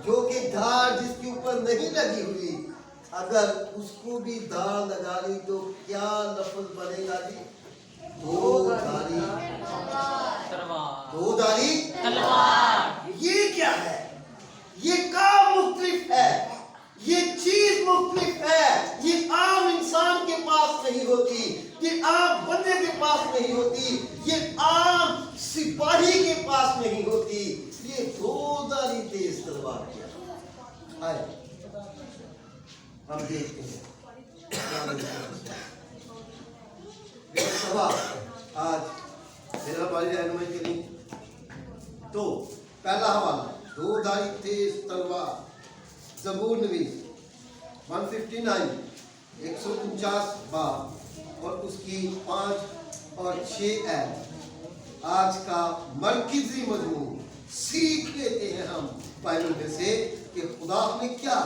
جو کہ دھار جس کے اوپر نہیں لگی ہوئی، اگر اس کو بھی دھار لگا لی تو کیا لفظ بنے گا جی؟ دو دھاری تلوار۔ یہ کیا ہے؟ یہ کام مختلف ہے، یہ چیز مختلف ہے، یہ عام انسان کے پاس نہیں ہوتی، یہ عام بندے کے پاس نہیں ہوتی، یہ عام سپاہی کے پاس نہیں ہوتی، یہ دو دھاری تیز تلوار کیا ہے؟ آئے ہم دیکھتے ہیں سوال آج میرا ہماری رہنمائی کے لیے۔ تو پہلا حوالہ دو دھاری تیز تلوار، زبور نویس 159 149 باب اور اس کی 5 اور 6 آیت۔ آج کا مرکزی مضمون سیکھ لیتے ہیں ہم بائبل میں سے کہ خدا ہمیں کیا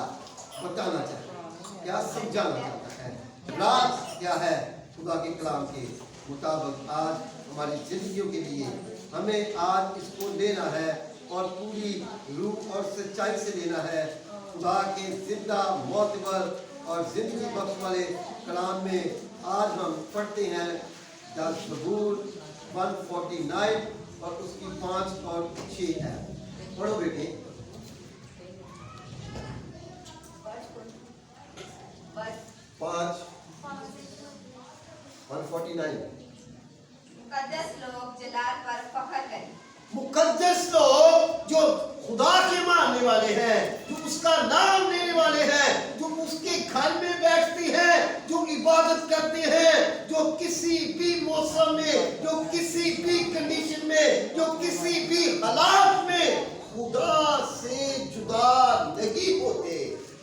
بتانا چاہتا ہے، کیا سمجھانا چاہتا ہے، راز کیا ہے خدا کے کلام کے مطابق آج ہماری زندگیوں کے لیے۔ ہمیں آج اس کو لینا ہے اور پوری روح اور سچائی سے لینا ہے۔ خدا کے زندہ معتبر اور زندگی بخش والے کلام میں آج ہم پڑھتے ہیں زبور 149 اور اس کی 5 اور 6 ہے۔ پڑھو بیٹے۔ 5 149 مقدس لوگ جلال پر فخر کریں۔ مقدس لوگ جو خدا کے ماننے والے ہیں، جو اس کا نام لینے والے ہیں، جو اس کے گھر میں بیٹھتے ہیں، جو عبادت کرتے ہیں، جو کسی بھی موسم میں، جو کسی بھی کنڈیشن میں، جو کسی بھی حالات میں خدا سے جدا نہیں ہوتے،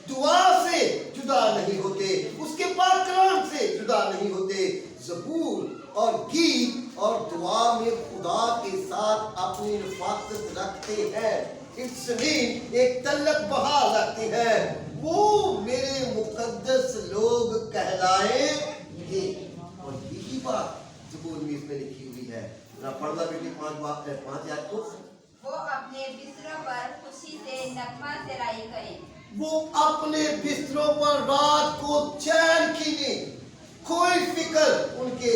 دعا سے جدا نہیں ہوتے، اس کے پاک کلام سے جدا نہیں ہوتے، زبور اور گیت اور دعا میں خدا کے ساتھ اپنی رفاقت رکھتے ہیں، ایک زمین ایک تعلق بحال رکھتے ہیں، وہ میرے مقدس لوگ کہلائیں گے۔ اور یہی بات زبور میں اس میں لکھی ہوئی ہے۔ ذرا پڑھنا بیٹی 5 آیت کو۔ وہ اپنے بستروں پر خوشی سے نغمہ سرائی کریں۔ وہ اپنے بستروں پر رات کو چین کھیلیں، کوئی فکر ان کے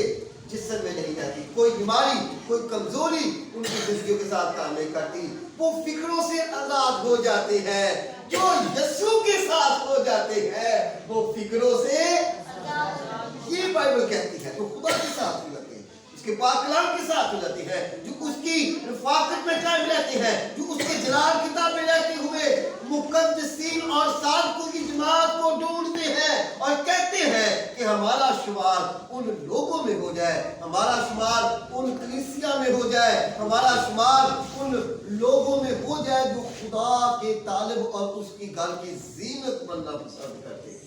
جسم میں نہیں رہتی، کوئی بیماری، کوئی کمزوری ان کی زندگیوں کے ساتھ کام نہیں کرتی، وہ فکروں سے آزاد ہو جاتے ہیں۔ جو یسوع کے ساتھ ہو جاتے ہیں وہ فکروں سے یہ بائبل کہتی ہے، تو خدا کے ساتھ ہو جاتے ہیں، اس کے پاک کلام کے ساتھ ہو جاتے ہیں، جو اس کی رفاقت میں قائم رہتے ہیں، جو اس کے جلال کتاب میں رہتے ہوئے مقدسین اور صادقوں کی جماعت کو ڈھونڈتے ہیں اور کہتے ہیں کہ ہمارا شمار ان لوگوں میں ہو جائے، ہمارا شمار ان کلیسیا میں ہو جائے، ہمارا شمار ان لوگوں میں ہو جائے جو خدا کے طالب اور اس کی گھر کی زینت بننا پسند کرتے ہیں۔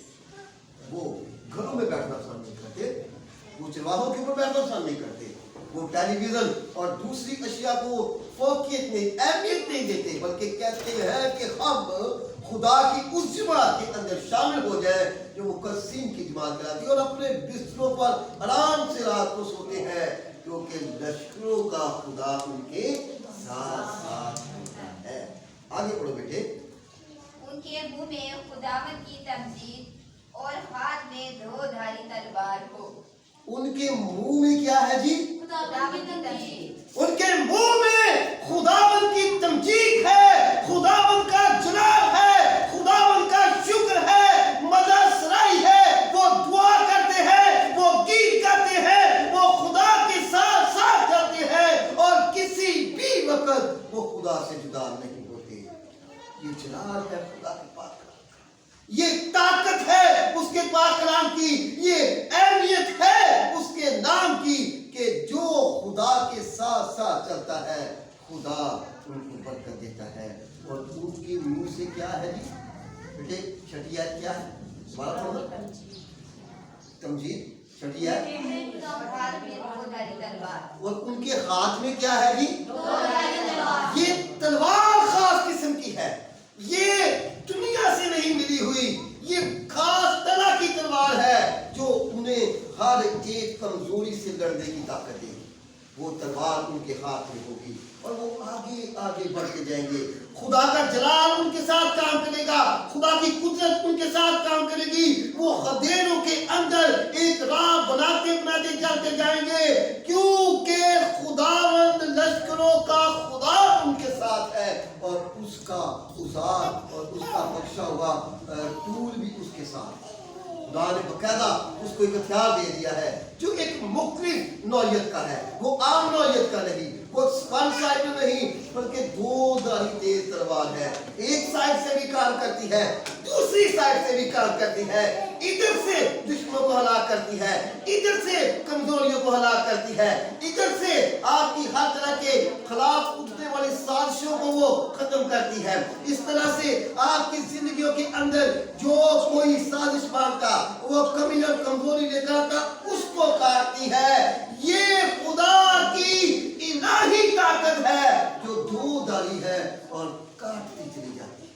وہ گھروں میں بیٹھنا پسند نہیں کرتے، وہ چرواہوں کے اوپر بیٹھنا پسند نہیں کرتے، وہ ٹیلی ویژن اور دوسری اشیاء کو فوقیت نہیں، اہمیت نہیں دیتے، بلکہ کہتے ہیں کہ ہم خدا کی اس جماعت کے اندر شامل ہو جائے جو مقدسین کی جماعت کراتی ہے، اور اپنے بستروں پر آرام سے رات کو سوتے ہیں کیونکہ لشکروں کا خدا ان کے ساتھ ساتھ ہوتا ہے۔ آگے پڑھو بیٹے۔ ان کے منہ میں خداوند کی تمجید اور ہاتھ میں دو دھاری تلوار ہو۔ ان کے منہ میں کیا ہے جی؟ خداوند کی تمجید۔ ان کے منہ میں خداوند کی تمجید ہے، خداوند کا جلال ہے، خداوند کا شکر ہے، مدح سرائی ہے، وہ دعا کرتے ہیں، وہ گیت کرتے ہیں، وہ خدا کے ساتھ ساتھ چلتے ہیں اور کسی بھی وقت وہ خدا سے جدا نہیں ہوتے۔ یہ جلال ہے خدا کے پاک کلام کا، یہ طاقت ہے اس کے پاک کلام کی، یہ اہمیت ہے اس کے نام کی کہ جو خدا کے ساتھ ساتھ چلتا ہے خدا ان کو برکت دیتا ہے۔ اور ان کے منہ سے کیا ہے جی بیٹے؟ چھٹی آیت کیا ہے؟ بارہ پڑھنا۔ تمجید چھٹی آیت۔ اور ہاتھ میں دو دھاری تلوار۔ اور ان کے ہاتھ میں کیا ہے جی؟ دو دھاری تلوار۔ یہ تلوار خاص قسم کی ہے، یہ دنیا سے نہیں ملی ہوئی، یہ خاص طرح کی تلوار ہے جو انہیں ہر ایک کمزوری سے لڑنے کی طاقت دے گی۔ وہ تلوار ان کے ہاتھ میں ہوگی اور وہ آگے آگے بڑھتے جائیں گے، خدا کا جلال ان کے ساتھ खुदा की कुदरत उनके साथ काम करेगी। वो खदेरों के अंदर एक राह बनाते बनाते चलते जाएंगे, क्योंकि खुदावंद लश्करों का खुदा उनके साथ है और उसका उजार और उसका बख्शा हुआ टूल भी उसके साथ। खुदा ने बकायदा उसको एक हथियार दे दिया है जो एक मुख्तलिफ नौयत का है, वो आम नौयत का नहीं, वो वन साइड नहीं, बल्कि दो धारी तेज तलवार है। एक साइड से भी काम करती है, दूसरी साइड से भी काम करती है। इधर से दुश्मनों को हलाक करती है, इधर से कमजोरियों को हलाक करती है, इधर से आपकी हर तरह के खिलाफ उठने वाली साजिशों को वो खत्म करती है। इस तरह से आपकी जिंदगियों के अंदर जो कोई साजिश मानता, वो कमी और कमजोरी लेकर आता, उसको काटती है। ये खुदा की इलाही ताकत है जो दो धारी है और काटती चली जाती है।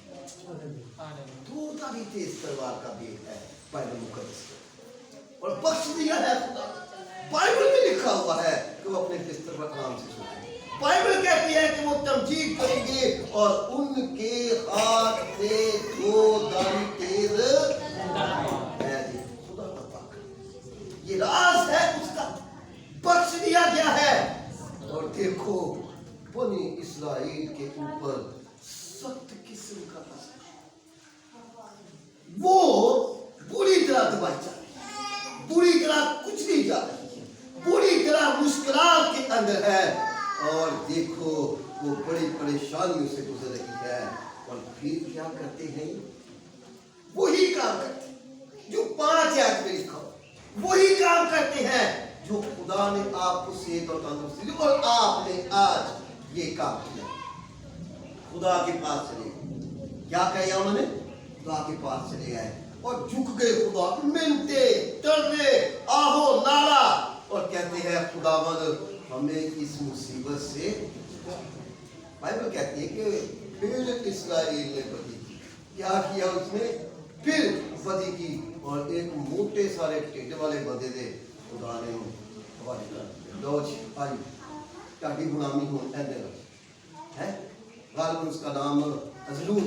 दो धारी तेज तलवार का भेद है बाइबल मुकद्दस में, और बख्श दिया है खुदा। बाइबल में लिखा हुआ है कि वो अपने बिस्तर पर आराम से सोते हैं। बाइबल कहती है कि वो तमजीद करेंगे और उनके हाथ में दो धारी तेज है। खुदा का ताकत, ये राज है उसका, बख्श दिया गया है। और देखो बनी इस्राएल के ऊपर सख्त किस्म का असर, वो बुरी तरह दबाई जा रही है, बुरी तरह कुचली जा रही है, बुरी तरह मुश्किलात के अंदर है। और देखो वो बड़ी परेशानियों से गुजर रही है। और फिर क्या करते हैं? वही काम करते हैं जो 5 आयत में लिखा, वही काम करते हैं जो खुदा ने आपको सेहत और तंदुरुस्ती दी, और आपने आज ये काम किया। खुदा के पास चले, क्या किया उन्होंने? खुदा के पास चले आए और झुक गए, खुदा मिलते डरने आहो नारा, और कहते हैं खुदावंद हमें इस मुसीबत से। बाइबल कहती है कि फिर इस्राएल ने बदी की। क्या किया उसने? फिर बदी की, और एक मोटे सारे टेढ़े वाले बंदे थे, खुदा ने हवाले कर दिया। लो जी आई ताकि गुलामी हो है, गालिबन उसका नाम अजलून,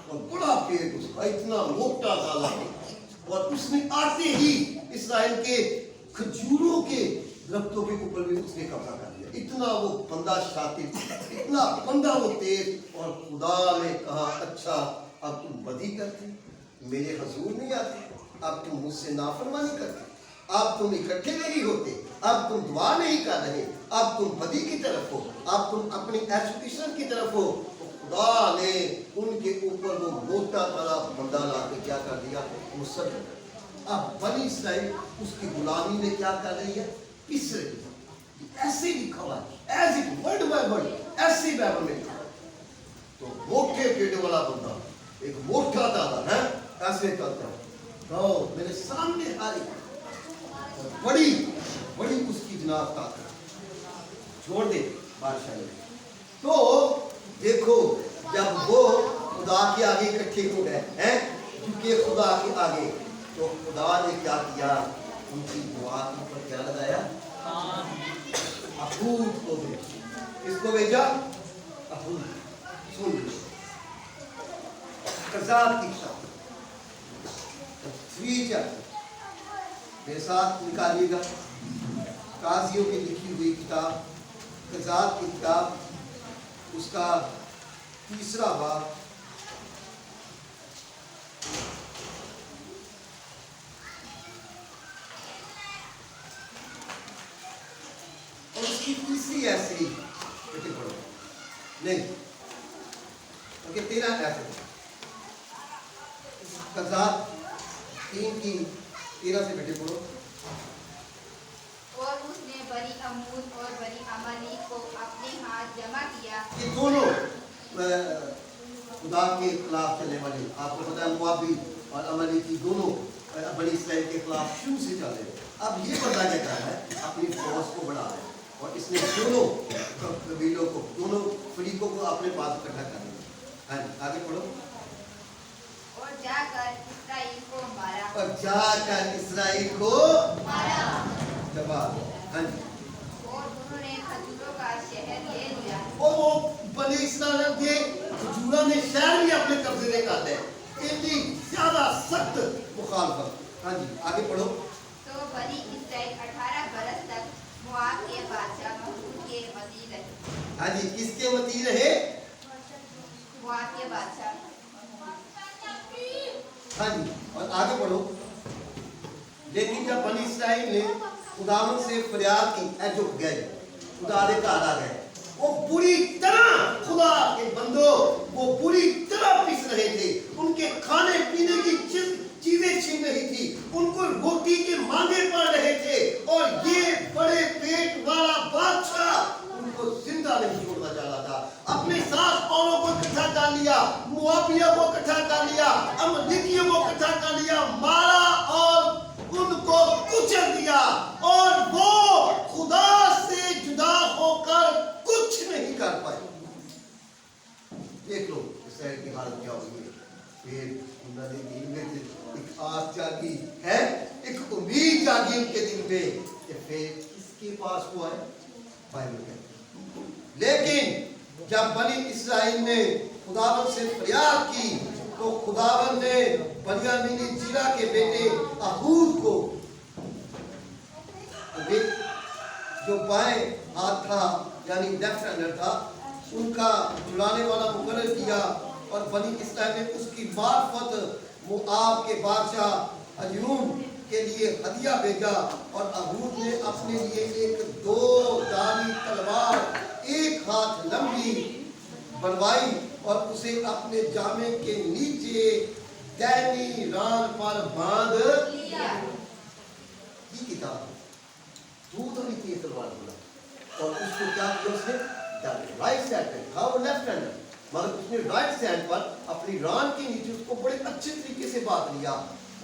और बड़ा पेट उसका, इतना मोटा ताला, और उसने आते ही इस्राएल के खजूरों के दरख्तों के ऊपर भी उसने कब्जा कर लिया। इतना वो बंदा शातिर, इतना बंदा वो तेज। और खुदा ने कहा अच्छा अब तुम बदी करते, मेरे हजूर नहीं आते, अब तुम मुझसे नाफरमानी करते, अब तुम इकट्ठे नहीं होते, अब तुम दुआ नहीं कर रहे, अब तुम बदी की तरफ हो, अब तुम अपनी एजुकेशन की तरफ हो। तो खुदा ने उनके ऊपर वो मोटा ताला बंदा ला के क्या कर दिया? वो सब। अब बनी इस्राएल उसकी गुलामी में क्या कर रही है? पिस रही है। ऐसे लिखा हुआ है, as it word by word, ऐसे बाइबल में लिखा। तो मोटे पेट वाला बंदा, एक मोटा ताला है, ऐसे चलता है, तो मेरे सामने आ रही है, बड़ी बड़ी उसकी जनाब ताकत, छोड़ दे बादशाह। तो देखो जब वो खुदा के आगे इकट्ठे हो गए हैं, झुके खुदा के आगे, तो खुदा ने क्या किया? उनकी दुआ के ऊपर क्या लगाया? अहूद को भेजा। किसको भेजा? अहूद। सुन कज़ात की किताब 3 मेरे साथ निकालिएगा, काजियों की लिखी हुई किताब कज़ात की किताब, उसका 3 बाब, और उसकी 3 ऐसे ही बेटे पढ़ो नहीं, ओके 13 ऐसे कज़ात 3 की 13 से बेटे पढ़ो। और उसने बनी अमूद और बनी अमालेक को अपने हाथ जमा किया। ये दोनों खुदा के खिलाफ चलने वाले, आपको पता है मुआबी और अमालेकी दोनों बनी इस्राएल के खिलाफ शुरू से चल रहे। अब ये बंदा क्या कर रहा है? अपनी फौज को बढ़ा रहा है, और इसने दोनों कबीलों को, दोनों फरीकों को अपने पास इकट्ठा कर लिया। हाँ आगे पढ़ो। और जाकर इस्राएल को मारा। और जाकर इस्राएल को मारा। जवाब। हाँ जी। और उन्होंने खजूरों का शहर ले लिया। और वो बनी इस्राएल के खजूरा ने शहर भी अपने कब्जे में कर लिया। इतनी ज्यादा सख्त मुखालफत। हाँ जी आगे पढ़ो। तो बनी इसराइल 18 बरस तक मोआब के बादशाह महूद के वजीर रहे। हाँ जी किसके वती रहे? मोआब के बादशाह। हाँ जी और आगे पढ़ो। लेकिन जब बनी इसराइल ने खुदावन से फरियाद की, ऐ जो गए खुदा दे घर आ गए, वो बुरी तरह खुदा के बंदो वो बुरी तरह पिस रहे थे। उनके खाने पीने की चीजें छीन रही थी, उनको रोटी के मांगे पड़ रहे थे, और ये बड़े पेट वाला बादशाह उनको जिंदा नहीं छोड़ना चाह रहा था। अपने साथ औरों को इकट्ठा कर लिया, मुआविया को इकट्ठा कर लिया, अमलेकियों को इकट्ठा कर लिया, मारा और उनको कुचल दिया, और वो खुदा से जुदा होकर कुछ नहीं कर पाए। देख लो इसराइल की हालत क्या हुई है। फिर उन्होंने दिल में एक आस जागी है, एक उम्मीद जागी उनके दिल में कि फिर किसके पास हुआ है? बाइबल कहती है। लेकिन जब बनी इसराइल ने खुदावन से फरियाद की तो खुदावन ने बन्यामीनी जिला के बेटे अहूद को, जो बाएं हाथ था यानी लेफ्ट हैंडर था, उनका छुड़ाने वाला मुकर्रर किया, और बनी इसराइल ने उसकी मार्फत मोआब के बादशाह अजून के लिए हदिया भेजा, और अहूद ने अपने लिए एक 2 धारी तलवार एक हाथ लंबी बनवाई और उसे अपने जामे के नीचे दैनी रान पर बांध लिया। ये किताब दूध नहीं थी तलवार बोला, और उसको क्या किया उसने? राइट साइड पे था वो लेफ्ट हैंडर, मगर उसने राइट साइड पर अपनी रान के नीचे उसको बड़े अच्छे तरीके से बांध लिया,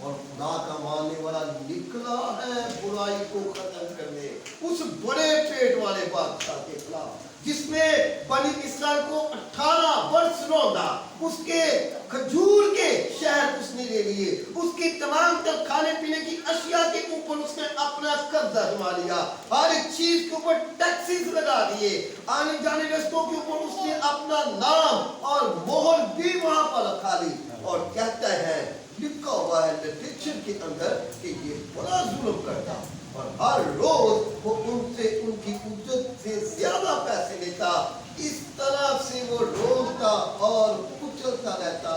और खुदा का मानने वाला निकला है बुराई को खत्म करने उस बड़े पेट वाले बादशाह के खिलाफ, जिसमें बनी इसराइल को 18 वर्ष रौंदा। उसके खजूर के शहर उसने ले लिए, उसकी तमाम तर खाने पीने की अशिया के ऊपर उसने अपना कब्जा जमा लिया, हर एक चीज के ऊपर टैक्सेस लगा दिए, आने जाने रस्तों के ऊपर उसने अपना नाम और मोहर भी वहां पर रखा ली, और कहता है लिखा हुआ है लिटरेचर के अंदर कि ये बड़ा जुल्म करता, और हर रोज वो उनसे उनकी उज्जत से ज्यादा पैसे लेता, इस तरह से वो रोता और कुचलता रहता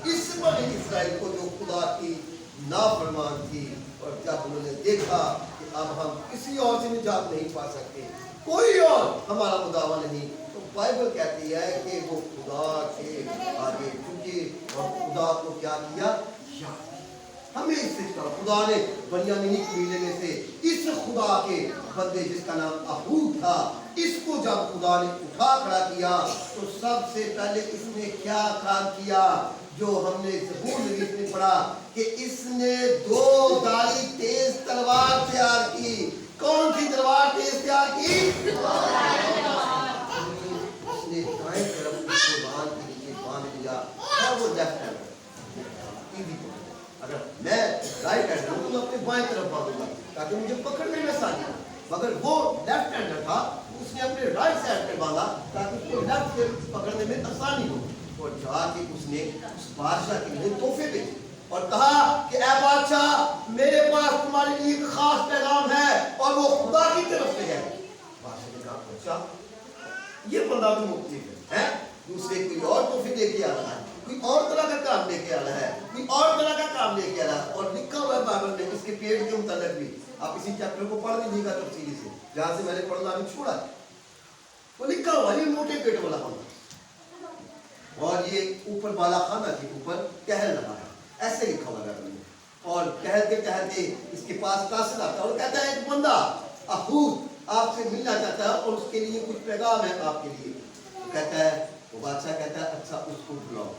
इस बनी इसराइल को जो खुदा की नाफरमान थी। और जब उन्होंने देखा कि अब हम किसी और से निजात नहीं पा सकते, कोई और हमारा मुदावा नहीं, तो बाइबल कहती है कि वो खुदा के आगे झुके और खुदा को क्या किया? हमें इससे खुदा ने बन्यामीनी कबीले में से इस खुदा के बंदे जिसका नाम अहूद था, इसको जब खुदा ने उठा खड़ा किया तो सबसे पहले इसने क्या काम किया? जो हमने ज़बूर नबीस में पढ़ा कि इसने 2 धारी तेज तलवार तैयार की। कौन सी तलवार तेज तैयार की? उसने दाएं तरफ उसको बांध के नीचे बांध दिया, और वो लेफ्ट हैंड। अगर मैं राइट हैंडर हूं तो अपने बाएं तरफ बांधूंगा ताकि मुझे पकड़ने में आसानी हो, मगर वो लेफ्ट हैंडर था, उसने अपने राइट साइड पे बांधा ताकि उसको लेफ्ट से पकड़ने में आसानी हो। और जाके उसने उस बादशाह के लिए तोहफे भेजे और कहा कि ऐ बादशाह, मेरे पास तुम्हारे लिए एक खास पैगाम है, और वो खुदा की तरफ से है। बादशाह ने कहा अच्छा, ये बंदा भी मुख्तलिफ है, दूसरे कोई और तोहफे लेके आ रहा है, कोई और तरह का काम लेके आ रहा है, कोई और तरह का काम लेके आ रहा है। और लिखा हुआ है बाइबल में इसके पेट के मुताबिक भी, आप इसी चैप्टर को पढ़ लीजिएगा तफसीली से, जहां से मैंने पढ़ना अभी छोड़ा है। वो लिखा हुआ है मोटे पेट वाला खाना, और ये ऊपर वाला खाना के ऊपर कहल लगा है, ऐसे लिखा हुआ है बाइबल में। और कहते कहते इसके पास कासिद आता है और कहता है एक बंदा अहूद आपसे मिलना चाहता है और उसके लिए कुछ पैगाम है आपके लिए। तो कहता है, वो बादशाह कहता है अच्छा उसको बुलाओ।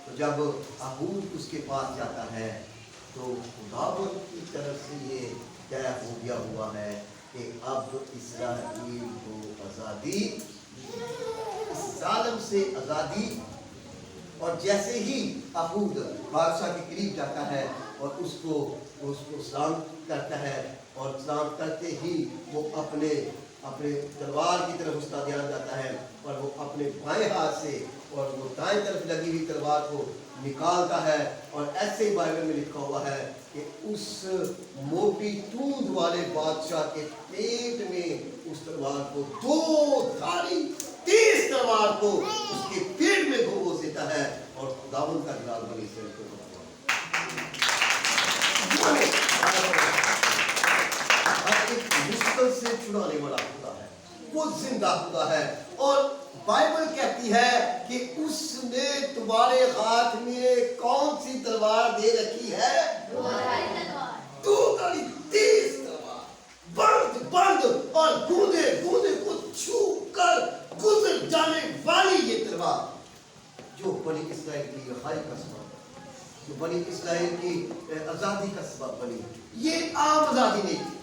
तो जब अहूद उसके पास जाता है तो खुदावंद की तरफ से ये तय हो गया हुआ है कि अब इस्राएल को आज़ादी, इस जालिम से आज़ादी। और जैसे ही अहूद बादशाह के करीब जाता है और उसको सलाम करता है, और सलाम करते ही वो अपने तलवार की तरफ उसका ध्यान जाता है, और वो अपने बाएं हाथ से और वो दाएं तरफ लगी हुई तलवार को निकालता है। और ऐसे ही बाइबल में लिखा हुआ है कि उस मोटी तूंद वाले बादशाह के पेट में उस तलवार को, दो धारी तेज तलवार को उसके पेट में घोंस देता है और खुदावंद का जलाल बनी से उनको एक मुश्किल से छुड़ाने वाला खुदा है, वो जिंदा खुदा है। और बाइबल कहती है कि उसने तुम्हारे हाथ में कौन सी तलवार दे रखी है? दो धारी तेज तलवार, बंद बंद और गूंदे गूंदे को छू कर गुजर जाने वाली ये तलवार, जो बनी इस्राएल की रिहाई का सबब, जो बनी इस्राएल की आजादी का सबब बनी। ये आम आजादी नहीं थी,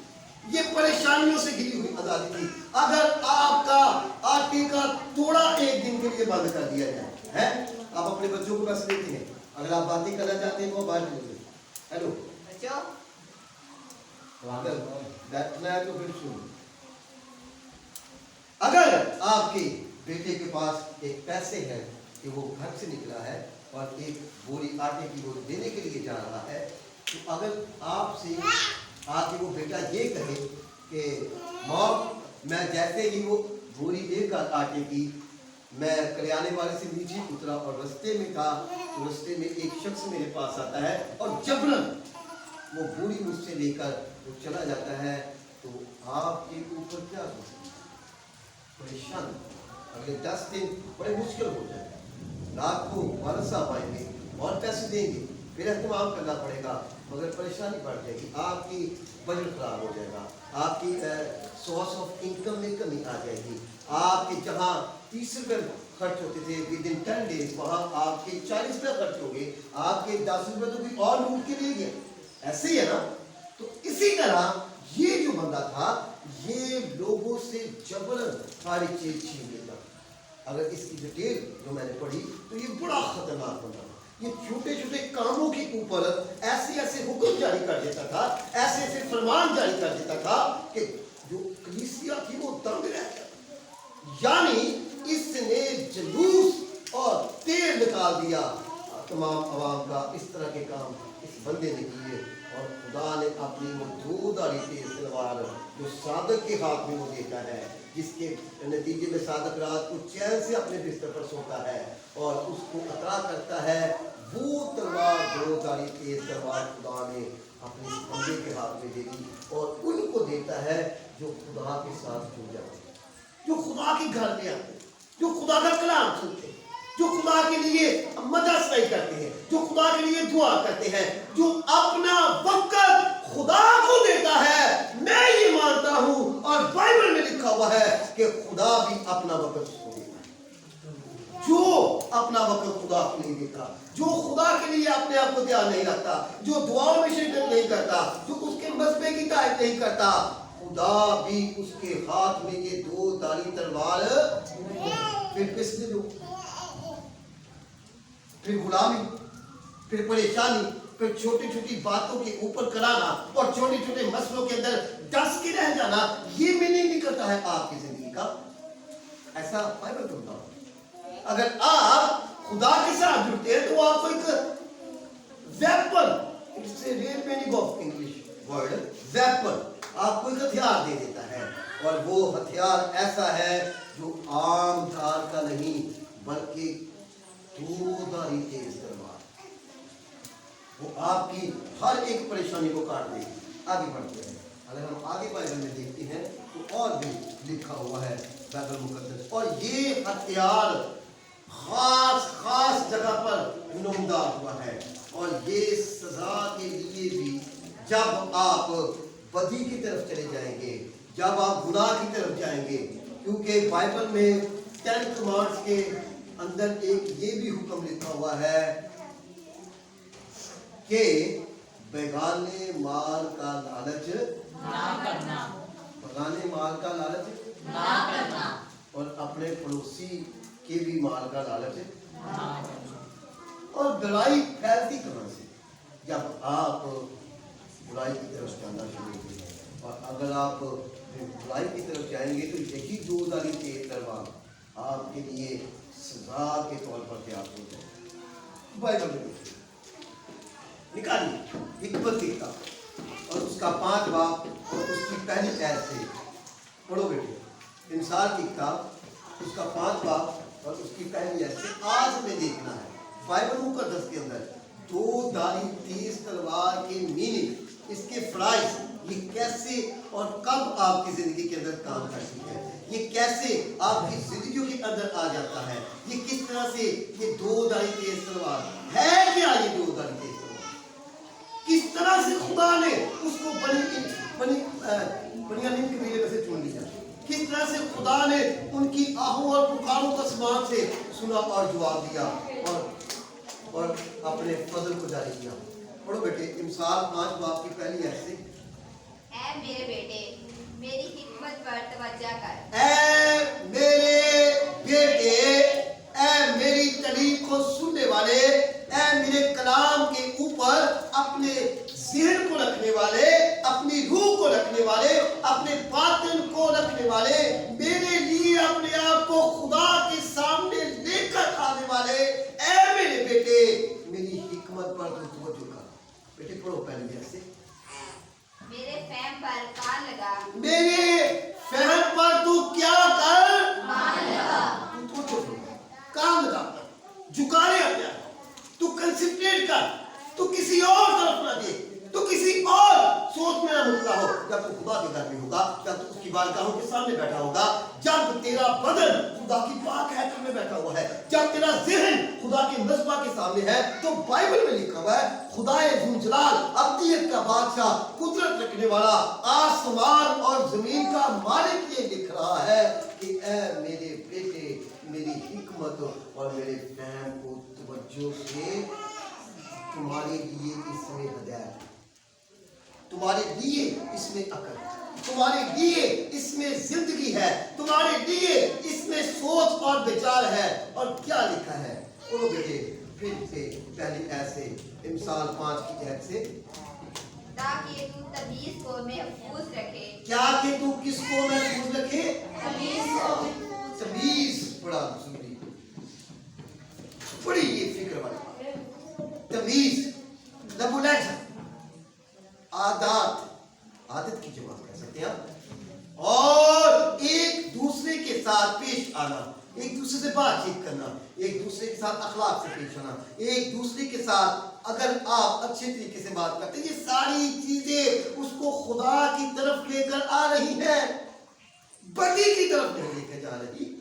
ये परेशानियों से घिरी हुई आजादी थी। अगर आपका आटे का तोड़ा एक दिन के लिए बंद कर दिया जाए, है, आप अपने बच्चों को बस लेते हैं, अगर आप बातें करना चाहते हैं वो बात लीजिए। हेलो बच्चों, अगर बैठना है तो फिर सुनो। अगर आपके बेटे के पास एक पैसे हैं कि वो घर से निकला है और एक बोरी आटे की बोरी देने के लिए जा रहा है, तो अगर आपसे आके वो बेटा ये कहे कि मॉम, मैं जैसे ही वो बोरी लेकर आटे की, मैं करियाने वाले से नीचे उतरा और रास्ते में था, तो रास्ते में एक शख्स मेरे पास आता है और जबरन वो बोरी मुझसे लेकर वो चला जाता है, तो आपके ऊपर क्या हो सकता है? परेशान। अगले 10 दिन बड़े मुश्किल हो जाएगा, रात को वारस साहब आएंगे और पैसे देंगे, फिर एहतमाम करना पड़ेगा, मगर परेशानी बढ़ जाएगी, आपकी बजट खराब हो जाएगा, आपकी सोर्स ऑफ इनकम में कमी आ जाएगी। आपके जहाँ 30 रुपये खर्च होते थे विद इन 10 डेज, वहाँ आपके 40 रुपये खर्च हो गए, आपके 10 रुपये तो कोई और लूट के ले गया। ऐसे ही है ना? तो इसी तरह ये जो बंदा था, ये लोगों से जबरन सारी चीज छीन लेता। अगर इसकी डिटेल जो मैंने पढ़ी तो ये बड़ा खतरनाक बंदा था। ये छोटे छोटे कामों के ऊपर ऐसे ऐसे हुक्म जारी कर देता था, ऐसे ऐसे फरमान जारी कर देता था कि जो कलीसिया थी वो दंग रह गया। यानी इसने जुलूस और तेल निकाल दिया तमाम अवाम का। इस तरह के काम इस बंदे ने किए और खुदा ने अपनी वो दो धारी तेज तलवार जो सादक के हाथ में वो देता है, जिसके नतीजे में सादक रात को चैन से अपने बिस्तर पर सोता है और उसको अता करता है, वो तलवार दो धारी तेज तलवार खुदा ने अपने बंदे के हाथ में दे दी और उनको देता है जो खुदा के साथ जुड़ जाते, जो खुदा के घर में आते, जो खुदा का कलाम सुनते, जो खुदा के लिए मदद नहीं करते हैं, जो खुदा के लिए दुआ करते हैं, जो अपना वक्त खुदा को देता है। मैं ये मानता हूं और बाइबल में लिखा हुआ है कि खुदा भी अपना वक्त उसको देता है। जो अपना वक्त खुदा को नहीं देता, जो खुदा के लिए अपने आप को तैयार नहीं रखता, जो दुआओं में शिरकत नहीं करता, जो उसके मसबे की तारीफ नहीं करता, खुदा भी उसके हाथ में ये दो धारी तलवार फिर किसने दो, फिर गुलामी, फिर परेशानी, फिर छोटी छोटी बातों के ऊपर कराना और छोटे छोटे मसलों के अंदर डस के रह जाना, ये मीनिंग नहीं करता है आपकी जिंदगी का। ऐसा बाइबल कहता है। अगर आप खुदा के साथ जुड़ते हैं तो आपको एक weapon, it's a real meaning of English word weapon, आपको एक हथियार दे देता है और वो हथियार ऐसा है जो आम धार का नहीं बल्कि दो धारी तेज तलवार, वो आपकी हर एक परेशानी को काट देगी। आगे बढ़ते हैं, अगर हम आगे बाइबल में देखते हैं तो और भी लिखा हुआ है बाइबल मुकद्दस, और ये हथियार खास खास जगह पर नुमादार हुआ है और ये सजा के लिए भी, जब आप बदी की तरफ चले जाएंगे, जब आप गुनाह की तरफ जाएंगे, क्योंकि बाइबल में 10 कमांड्स के अंदर एक ये भी हुक्म लिखा हुआ है कि बेगाने माल का लालच ना करना, बेगाने माल का लालच ना करना और अपने पड़ोसी के भी माल का लालच ना करना। और बुराई फैलती कहां से? जब आप बुराई की तरफ जाना शुरू करेंगे, और अगर आप बुराई की तरफ जाएंगे तो यही दो धारी तेज तलवार आपके लिए सजा के तौर पर तैयार हो जाए। बाइबल में निकालिए हिकमत की किताब और उसका 5 बाब और उसकी पहली आयत से पढ़ो बेटे। इंसान की किताब उसका 5 बाब और उसकी पहली आयत से आज हमें देखना है बाइबल मुकद्दस के अंदर 2 धारी तेज तलवार के मीनिंग, इसके फ्राइज, ये कैसे और कब आपकी जिंदगी के अंदर काम करती है, ये कैसे आपकी जिंदगियों के अंदर आ जाता है, ये किस तरह से ये 2 धारी तेज तलवार है। क्या ये 2 धारी तेज तलवार किस तरह से खुदा ने उसको बनियामीन कबीले में से चुन लिया, किस तरह से खुदा ने उनकी आहों और पुकारों को आसमान से सुना और जवाब दिया और अपने फजल को जारी किया। पढ़ो बेटे इमसाल 5 बाब की पहली आयत से। ऐ मेरे बेटे मेरी हिकमत पर तवज्जो कर। ऐ मेरे बेटे, ऐ मेरी तालीम को सुनने वाले, ऐ मेरे कलाम के ऊपर अपने ज़हन को रखने वाले, अपनी रूह को रखने वाले, अपने बातिन को रखने वाले, मेरे लिए अपने आप को खुदा के सामने लेकर आने वाले, ऐ मेरे बेटे मेरी हिकमत पर तवज्जो कर। बेटे पढ़ो पहले आयत से। मेरे फहम पर कान लगा। मेरे फहम पर तू क्या कर, कान लगा। तू कान लगा, झुका ले अपने आप, तू कंसंट्रेट कर, तू किसी और तरफ ना दे, तू किसी और सोच में ना मुबतला हो। जब तू खुदा के घर में होगा, जब तू उसकी बारगाहों के सामने बैठा होगा, जब तेरा बदन खुदा की पाक हैकल में बैठा हुआ है, जब तेरा ज़हन खुदा के मज़बा के सामने है, तो बाइबल में लिखा हुआ है खुदाए ज़ुलजलाल अब्दियत का बादशाह, कुदरत रखने वाला, आसमान और जमीन का मालिक ये लिख रहा है कि ऐ मेरे बेटे मेरी हिकमत और मेरे फहम को तवज्जो से, तुम्हारे लिए इसमें हिदायत, तुम्हारे लिए इसमें अकल, तुम्हारे लिए इसमें जिंदगी है, तुम्हारे लिए इसमें सोच और विचार है। और क्या लिखा है वो बेटे फिर से पहली ऐसे इमसाल 5 की आयत से। ताकि तू तमीज को महफूज रखे। क्या कि तू किसको महफूज रखे, तमीज को। तमीज बड़ा जरूरी, बड़ी ये फिक्र वाली तमीज, लबुलज, आदत की जमात कह सकते हैं, और एक दूसरे के साथ पेश आना, एक दूसरे से बातचीत करना, एक दूसरे के साथ अखलाक से पेश आना, एक दूसरे के साथ अगर आप अच्छे तरीके से बात करते हैं, ये सारी चीजें उसको खुदा की तरफ लेकर आ रही है, बदी की तरफ नहीं लेकर जा रही।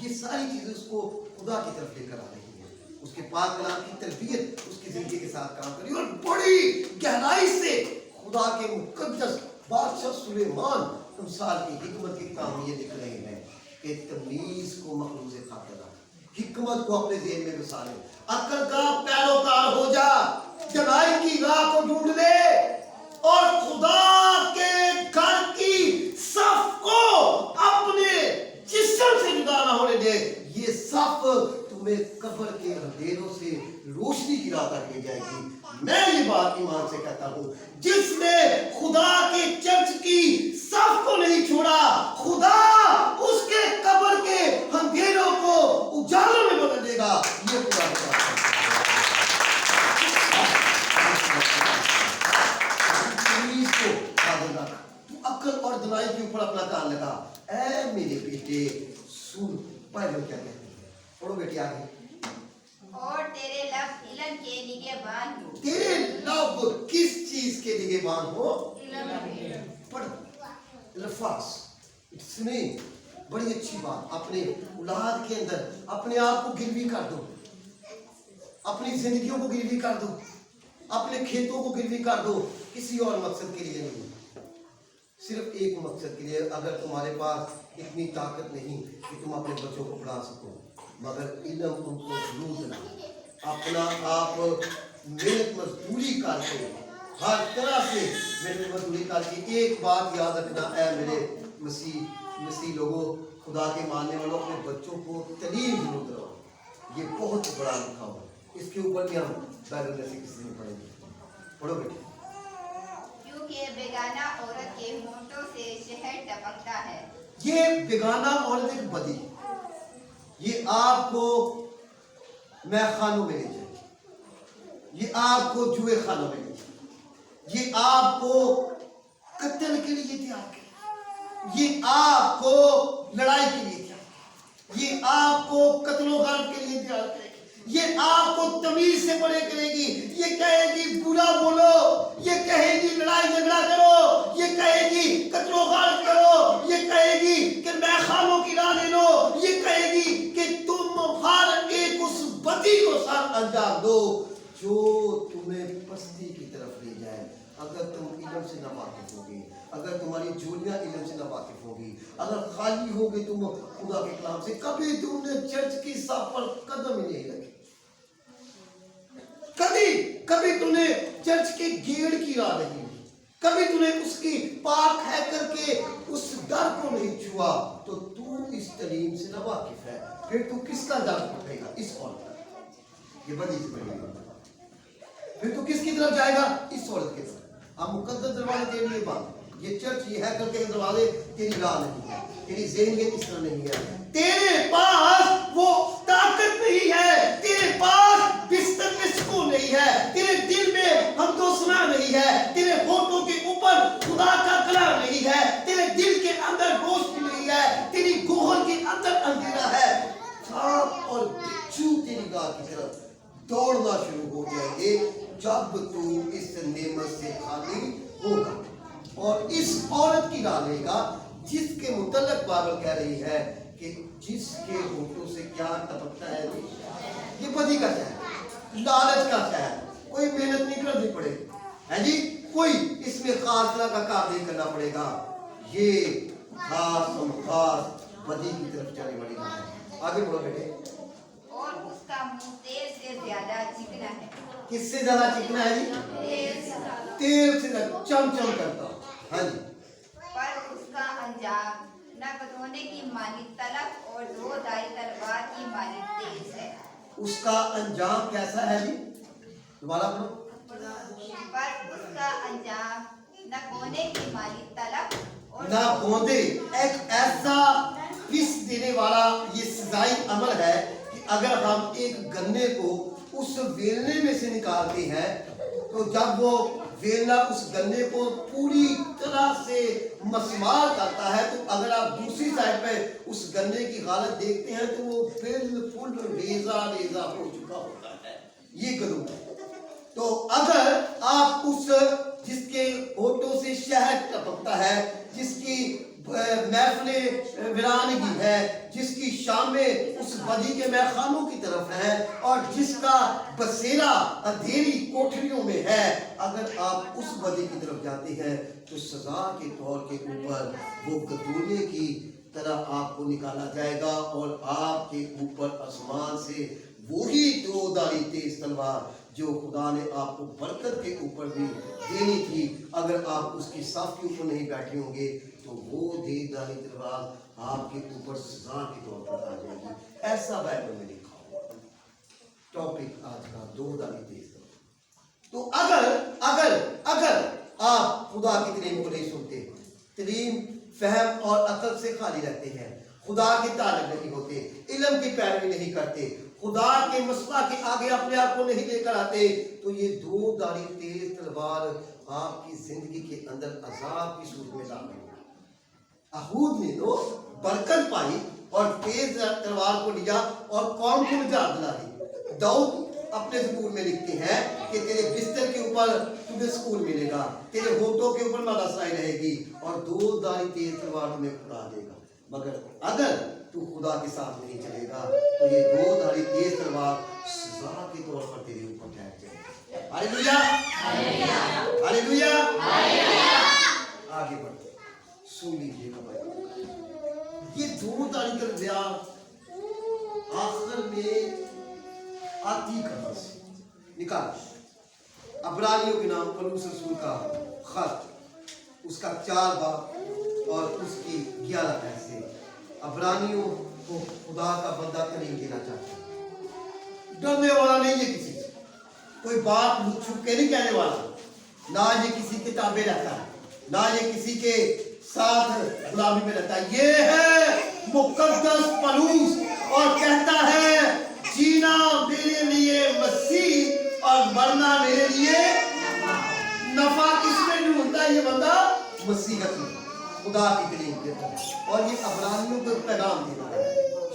ये सारी चीजें उसको खुदा की तरफ लेकर आ रही है, उसके पाक कलाम की तरबियत उसकी जिंदगी के साथ काम करी, और बड़ी गहराई से खुदा के मुकद्दस बादशाह सुलेमान इंसान की हिकमत की किताब में ये लिख रहे हैं कि तमीज को मखलूज खातिर रख, हिकमत को अपने ज़हन में बसा ले, अक्ल का पैरोकार हो जा, जनाई की राह को ढूंढ ले और खुदा के घर की सफ को अपने जिस्म से जुदा ना होने दे। ये सफ तुम्हें कब्र के अंधेरों से रोशनी की राह पर ले जाएगी। मैं ये बात ईमान से कहता हूँ, जिसने खुदा के चर्च की सफ को नहीं छोड़ा, खुदा उसके कब्र के अंधेरों को उजालों में बदल देगा। ये खुदा का अक्ल और दनाई के ऊपर अपना कान लगा। ऐ मेरे बेटे सुन, बाइबल क्या कहती है, पढ़ो बेटी आगे। और तेरे लब इल्म के निगहबान हो। तेरे लब किस चीज के निगहबान हो, इल्म के। पढ़ लफास, इट्स नेम, बड़ी अच्छी बात। अपने औलाद के अंदर अपने आप को गिरवी कर दो, अपनी जिंदगियों को गिरवी कर दो, अपने खेतों को गिरवी कर दो, किसी और मकसद के लिए नहीं, सिर्फ एक मकसद के लिए। अगर तुम्हारे पास इतनी ताकत नहीं कि तुम अपने बच्चों को पढ़ा सको, मगर इल्म तुमको जरूर देना, अपना आप मेहनत मजदूरी करके, हर तरह से मेहनत मजदूरी करके। एक बात याद रखना, ऐ मेरे मसीह लोगों, खुदा के मानने वालों, अपने बच्चों को तालीम जरूर दिलाओ। ये बहुत बड़ा लिखा हुआ है, इसके ऊपर भी हम बाइबल में से किसी दिन पढ़ेंगे। पढ़ो बेटे। क्योंकि बेगाना औरत के होंठों से शहद टपकता है। ये बेगाना औरत एक बदी, ये आपको میں خانوں میں لے جائے، یہ آپ کو جوئے خانوں میں لے جائے، یہ آپ کو قتل کے لیے تیار کرے، یہ آپ کو لڑائی کے لیے تیار کرے، یہ آپ کو قتل و غارت کے لیے تیار کرے، یہ آپ کو تمیز سے بڑے کرے گی، یہ کہے گی برا بولو، یہ کہے گی لڑائی جھگڑا کرو، یہ کہے گی قتل و غارت کرو، یہ کہے گی کہ میں خانوں کی راہ لے لو، یہ کہے گی کہ تم ہر ایک اس بدی کو ساتھ انجام دو جو تمہیں پستی کی طرف لے جائے۔ اگر تم علم سے نہ واقف ہوگے، اگر تمہاری جولیاں علم سے نہ واقف ہوگی، اگر خالی ہوگے تم خدا کے کلام سے، کبھی تم نے چرچ کی صف پر قدم ہی نہیں رکھے، کبھی تم نے چرچ کے گیڑ کی راہ نہیں لی، کبھی تم نے اس کی پاک ہے کر کے اس در کو نہیں چھوا، تو اس تعلیم سے نہ واقف ہے، پھر تو کس کا در اٹھے گا؟ اس عورت کا، یہ بدی سے بڑی بات ہے، پھر تو کس کی طرف جائے گا؟ اس عورت کے طرف۔ ہم مقدس دروازے تیرے لیے بند، یہ چرچ یہ ہے کر کے دروازے تیری راہ نہیں ہے، تیری ذہنیت اس طرح نہیں ہے، تیرے پاس وہ طاقت نہیں ہے، تیرے پاس بستر میں سکون نہیں ہے، تیرے دل میں حمد و ثنا نہیں ہے، تیرے ہونٹوں کے اوپر خدا کا کلام نہیں ہے، تیرے دل کے اندر روشنی نہیں ہے، تیری گوہر کے اندر اندھیرا ہے، سانپ اور بچھو تیری گاہ کی طرف دوڑنا شروع ہو جائیں گے جب تو اس نعمت سے خالی ہوگا اور اس عورت کی راہ لے گا جس کے متعلق بائبل کہہ رہی ہے کہ جس کے ہونٹوں سے کیا ٹپکتا ہے یہ بدی کا شہر، لالچ کا شہر، کوئی محنت نہیں کرنی پڑے گی، ہے جی، کوئی اس میں خاص طرح کا کام نہیں کرنا پڑے گا، یہ خاص بدی کی طرف جانے والی راہ ہے۔ آگے بڑھو بیٹے۔ اور اس کا منہ تیل سے زیادہ چکنا ہے۔ کس سے زیادہ چکنا ہے جی؟ تیل سے زیادہ چم چم کرتا، ہاں جی۔ پر اس کا انجام نہ کتونے کی مانند تلخ اور دو دھاری تلوار کی مانند تیز ہے۔ اس کا انجام کیسا ہے جی؟ دوبارہ پڑھو۔ پر اس کا انجام نہ کونے کی مانند تلخ اور نہ گوندے، ایک ایسا پس دینے والا یہ سزائی عمل ہے کہ اگر ہم ایک گنے کو اس ویلنے میں سے نکالتے ہیں تو جب وہ ویلنا اس گنے کو پوری طرح سے مسمار کرتا ہے تو اگر آپ دوسری سائڈ پہ اس گنے کی حالت دیکھتے ہیں تو وہ بالکل ریزہ ریزہ ہو چکا ہوتا ہے، یہ گلو ہے۔ تو اگر آپ اس جس کے ہونٹوں سے شہد ٹپکتا ہے، جس کی محفل ویرانگی ہے، جس کی شامیں اس بدی کے میخانوں کی طرف ہیں اور جس کا بسیرا اندھیری کوٹھریوں میں ہے، اگر آپ اس بدی کی طرف جاتے ہیں تو سزا کے طور کے اوپر وہ گدولے کی طرح آپ کو نکالا جائے گا اور آپ کے اوپر آسمان سے وہی دو دھاری تیز تلوار جو خدا نے آپ کو برکت کے اوپر بھی دینی تھی، اگر آپ اس کی صف کے اوپر نہیں بیٹھے ہوں گے تو وہ دو دھاری تلوار آپ کے اوپر سزا کے طور پر آ جائے گی۔ ایسا بائبل میں لکھا ہوا ٹاپک آج کا دو دھاری تیز تلوار۔ تو اگر آپ خدا کی تعلیم کو نہیں سنتے، تعلیم فہم اور عقل سے خالی رہتے ہیں، خدا کے طالب نہیں ہوتے، علم کی پیروی نہیں کرتے، خدا کے مسئلہ کے آگے اپنے آپ کو نہیں لے کر آتے، تو یہ دو دھاری تیز تلوار آپ کی زندگی کے اندر عذاب کی صورت میں داخل ہوگی۔ اہود نے تو برکت پائی اور تیز تلوار کو لیا اور قوم کو نجات دلا دی۔ داؤد اپنے زبور میں لکھتے ہیں کہ تیرے بستر کے اوپر تمہیں سکون ملے گا، تیرے ہونٹوں کے اوپر مدرسائی رہے گی اور دو دھاری تیز تلوار تمہیں کھلا دے گا۔ مگر اگر تو خدا کے ساتھ نہیں چلے گا تو یہ دو دھاری تیز تلوار سزا کے طور پر تیرے اوپر ٹھہر جائے گی۔ ہاللیلویا، ہاللیلویا، آگے بڑھتے سن لیجیے گا بھائی، یہ دو دھاری تلوار آخر میں آتی کہاں سے؟ نکال عبرانیوں کے نام پولس رسول کا خط، اس کا 4 باب اور اس کی 11 ایسے عبرانیوں کو خدا کا بندہ تعلیم دینا چاہتا ہے، ڈرنے والا نہیں ہے کسی سے، کوئی بات چھپ کے نہیں کہنے والا، نہ یہ کسی کتابیں رہتا ہے، نہ یہ کسی کے ساتھ غلامی میں رہتا ہے، یہ ہے مقدس پولس اور کہتا ہے जीना मेरे लिए मसीह और मरना मेरे लिए नफा। किसमें ढूंढता है ये बंदा? मसीह का खुदा की कलीम देता है। और ये अबरानियों को पैगाम देता है।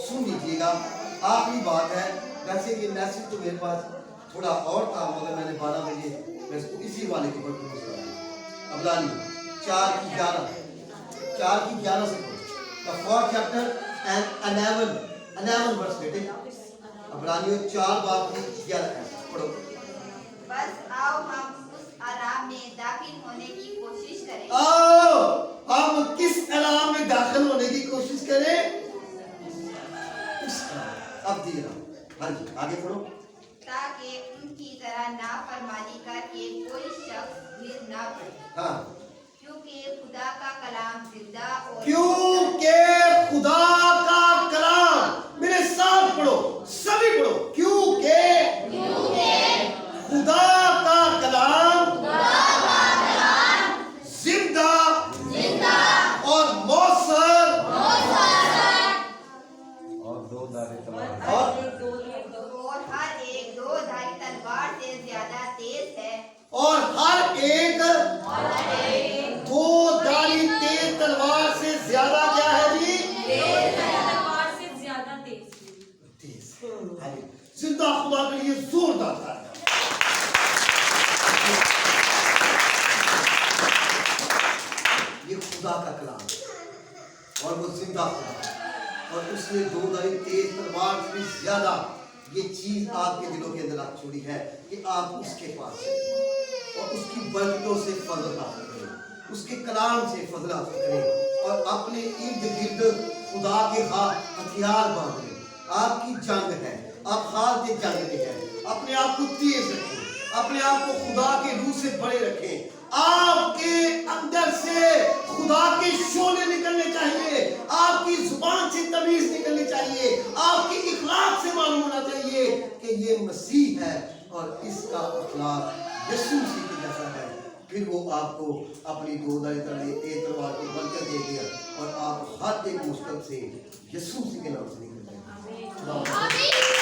सुन लीजिएगा, आखिरी बात है। वैसे ये मैसेज तो मेरे पास थोड़ा और था, मगर मैंने 12 बजे मैं इसको इसी वाले के ऊपर पहुंच रहा हूँ। अबरानी 4:11 से पढ़ो। The 4th chapter and 11 वर्ष बेटे। अबरानियों 4:11 पढ़ो। बस आओ हम उस आराम में दाखिल होने की कोशिश करें। आओ हम किस आराम में दाखिल होने की कोशिश करें? अब दिए रहा। हाँ जी, आगे पढ़ो। ताकि उनकी तरह नाफरमानी करके कोई शख्स गिर ना पड़े। हाँ, क्योंकि खुदा का कलाम जिंदा और क्योंकि खुदा का कलाम, मेरे साथ पढ़ो, सभी पढ़ो। क्योंकि खुदा का कलाम जिंदा और मौसर और हर एक दो धारी तलवार से ज्यादा तेज है। और हर एक दो धारी तेज तलवार से ज्यादा क्या है जी? तलवार से ज्यादा तेज। जिंदा खुदा के लिए जोरदार तालियां। ये खुदा का कलाम है और वो जिंदा खुदा है और उसने दो धारी तेज तलवार से ज्यादा ये चीज आपके दिलों के अंदर आप छोड़ी है कि आप उसके पास और उसकी बरकतों से फजल हासिल करें, उसके कलाम से फजल हासिल करें और अपने इर्द गिर्द खुदा के हथियार बांधें। आपकी जंग है, आप हालत जंग में हैं। अपने आप को तेज रखें, अपने आप को खुदा के रूह से बड़े रखें। आपके अंदर से खुदा के शोले निकलने चाहिए, आपकी जुबान से तमीज निकलनी चाहिए, आपकी इखलाक से मालूम होना चाहिए कि ये मसीह है और इसका अखलाक यीशु मसीह के जैसा है। फिर वो आपको अपनी दो धारी तलवार की बरकत देगा और आप हर एक मुश्किल से यीशु मसीह के नाम से निकल जाएंगे।